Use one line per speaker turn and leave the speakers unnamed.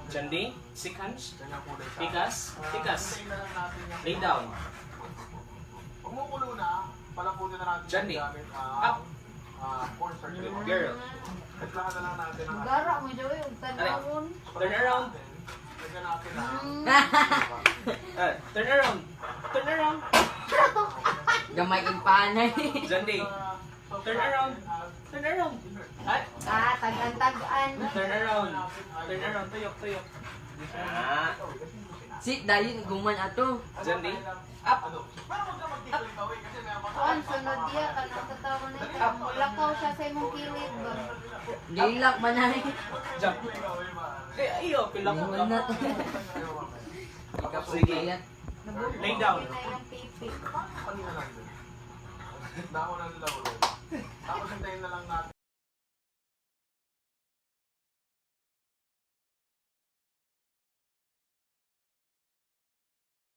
Jandi, sequence,
Yan ang kulay sa...
tikas, tikas.
Hintayin na lang natin yung...
Lay down.
Kumukulo na, palapunin na natin
Johnny.
gamit
Up.
cornstarch.
Good girl.
Naglahan na lang natin ang...
Gara mo daw yung tanawon.
Turn around.
Lagyan natin ang...
Turn around. Turn around.
Gamay yung panay.
Jandi, turn around. Turn around. At,
Tagan-tagan.
turn around. Turn around. Tuyok, tuyok.
Si dayon guman ato.
Jandi, up.
Ano? Pero huwag ka magtikoy-kaway kasi may mga...
Kuan, sunod diya. Kanang tatawa na ito. Mulakaw siya sa imong kilid ba?
Dilak manay.
Jump. Iyo, pila ko
Guman na
ka.
to.
Sige.
Kaya
Lay down.
Na yung pipi.
Kanina lang din. Dahon na nila ulit. Tapos hintayin na lang natin.